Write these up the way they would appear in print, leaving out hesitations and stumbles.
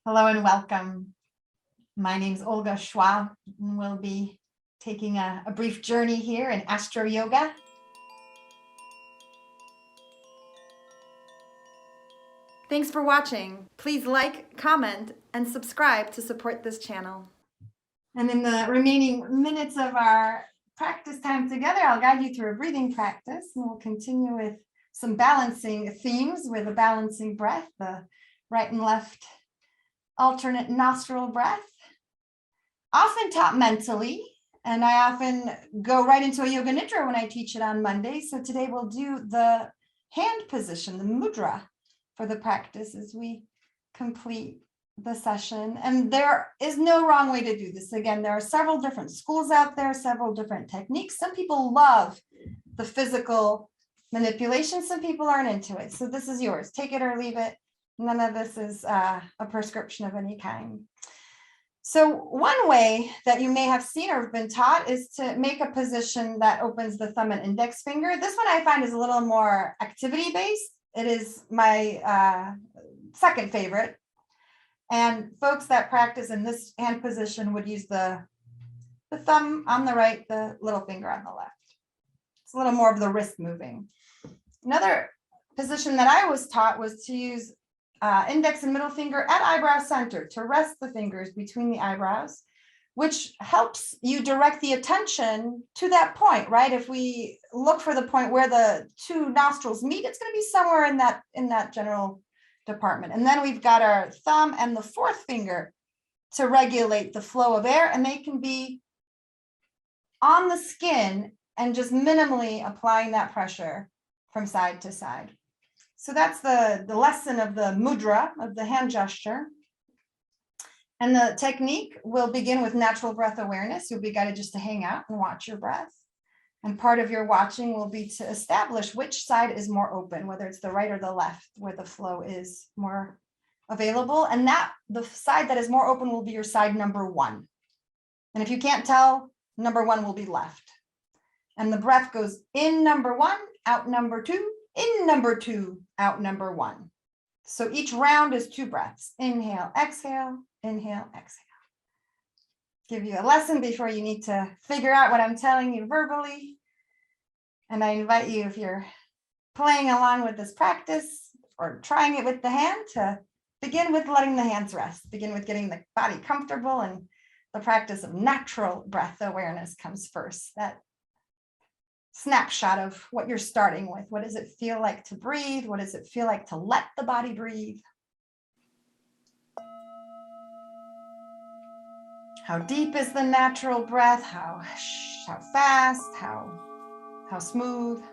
Hello and welcome. My name's Olga Schwab, and we'll be taking a brief journey here in Astroyoga. Thanks for watching. Please like, comment, and subscribe to support this channel. And in the remaining minutes of our practice time together, I'll guide you through a breathing practice, and we'll continue with some balancing themes with a balancing breath, the right and left alternate nostril breath, often taught mentally, and I often go right into a yoga nidra when I teach it on Monday. So today we'll do the hand position, the mudra, for the practice as we complete the session. And there is no wrong way to do this. Again, there are several different schools out there, several different techniques. Some people love the physical manipulation. Some people aren't into it. So this is yours. Take it or leave it. None of this is a prescription of any kind. So one way that you may have seen or been taught is to make a position that opens the thumb and index finger. This one I find is a little more activity-based. It is my second favorite. And folks that practice in this hand position would use the thumb on the right, the little finger on the left. It's a little more of the wrist moving. Another position that I was taught was to use index and middle finger at eyebrow center, to rest the fingers between the eyebrows, which helps you direct the attention to that point, right? If we look for the point where the two nostrils meet, it's going to be somewhere in that general department. And then we've got our thumb and the fourth finger to regulate the flow of air, and they can be on the skin and just minimally applying that pressure from side to side. So that's the lesson of the mudra, of the hand gesture. And the technique will begin with natural breath awareness. You'll be guided just to hang out and watch your breath. And part of your watching will be to establish which side is more open, whether it's the right or the left, where the flow is more available. And that the side that is more open will be your side number one. And if you can't tell, number one will be left. And the breath goes in number one, out number two, in number two, out number one. So each round is 2 breaths. Inhale, exhale, inhale, exhale. Give you a lesson before you need to figure out what I'm telling you verbally. And I invite you, if you're playing along with this practice or trying it with the hand, to begin with letting the hands rest. Begin with getting the body comfortable, and the practice of natural breath awareness comes first. That snapshot of what you're starting with. What does it feel like to breathe? What does it feel like to let the body breathe? How deep is the natural breath? How fast? How smooth?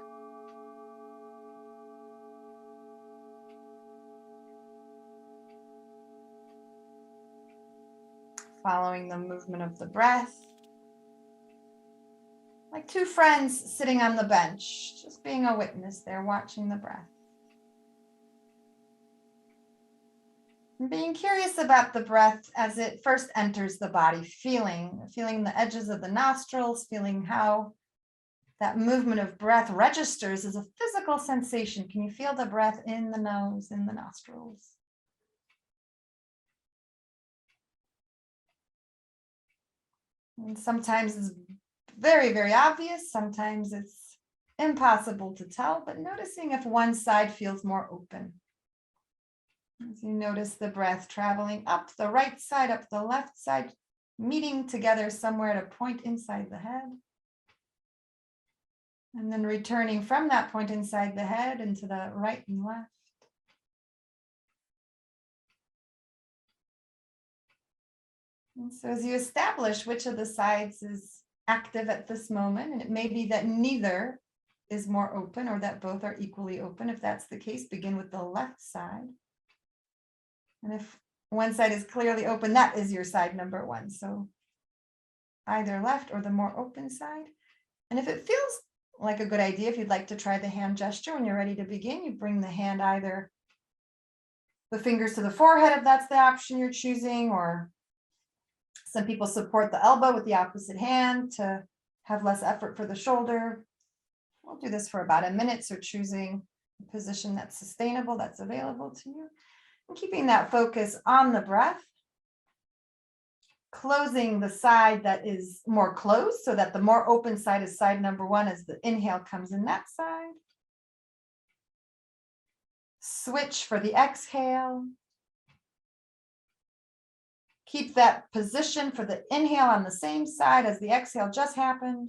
Following the movement of the breath. Like 2 friends sitting on the bench, just being a witness there, watching the breath. And being curious about the breath as it first enters the body, feeling the edges of the nostrils, feeling how that movement of breath registers as a physical sensation. Can you feel the breath in the nose, in the nostrils? And sometimes it's very, very obvious. Sometimes it's impossible to tell, but noticing if one side feels more open. As you notice the breath traveling up the right side, up the left side, meeting together somewhere at a point inside the head. And then returning from that point inside the head into the right and left. And so as you establish which of the sides is active at this moment, and it may be that neither is more open or that both are equally open. If that's the case, begin with the left side. And if one side is clearly open, that is your side number one. So either left or the more open side. And if it feels like a good idea, if you'd like to try the hand gesture, when you're ready to begin, you bring the hand either the fingers to the forehead if that's the option you're choosing, or some people support the elbow with the opposite hand to have less effort for the shoulder. We'll do this for about a minute, so choosing a position that's sustainable, that's available to you. And keeping that focus on the breath. Closing the side that is more closed so that the more open side is side number one as the inhale comes in that side. Switch for the exhale. Keep that position for the inhale on the same side as the exhale just happened.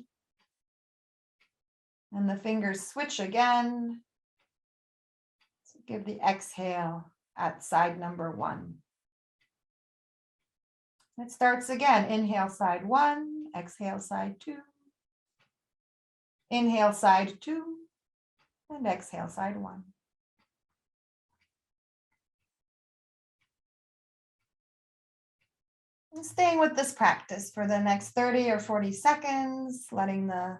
And the fingers switch again. So give the exhale at side number one. It starts again. Inhale side one, exhale side two. Inhale side two, and exhale side one. And staying with this practice for the next 30 or 40 seconds, letting the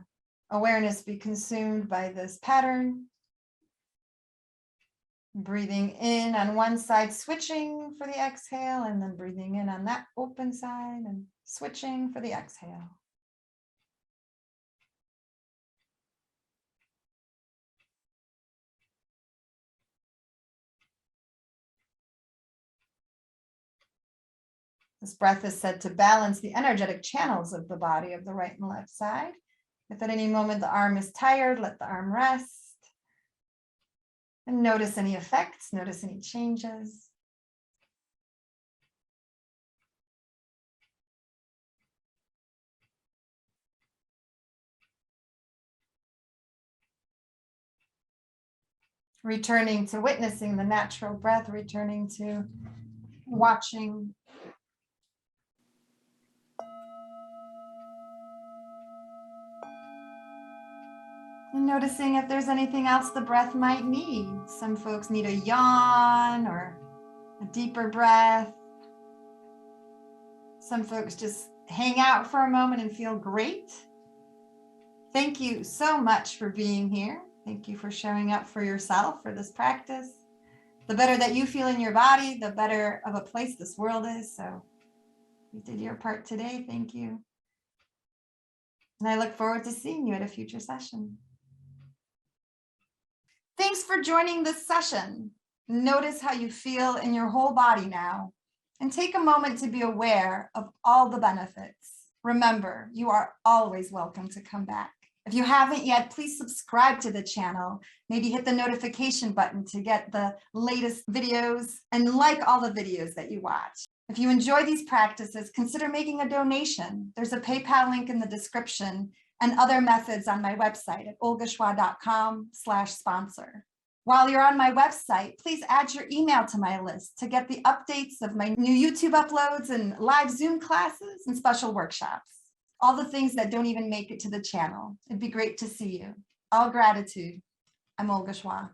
awareness be consumed by this pattern. Breathing in on one side, switching for the exhale, and then breathing in on that open side and switching for the exhale. This breath is said to balance the energetic channels of the body of the right and left side. If at any moment the arm is tired, let the arm rest. And notice any effects, notice any changes. Returning to witnessing the natural breath, returning to watching. And noticing if there's anything else the breath might need. Some folks need a yawn or a deeper breath. Some folks just hang out for a moment and feel great. Thank you so much for being here. Thank you for showing up for yourself for this practice. The better that you feel in your body, the better of a place this world is. So you did your part today. Thank you. And I look forward to seeing you at a future session. Thanks for joining this session. Notice how you feel in your whole body now, and take a moment to be aware of all the benefits. Remember, you are always welcome to come back. If you haven't yet, please subscribe to the channel. Maybe hit the notification button to get the latest videos and like all the videos that you watch. If you enjoy these practices, consider making a donation. There's a PayPal link in the description and other methods on my website at olgashua.com/sponsor. While you're on my website, please add your email to my list to get the updates of my new YouTube uploads and live Zoom classes and special workshops. All the things that don't even make it to the channel. It'd be great to see you. All gratitude. I'm Olga Schwa.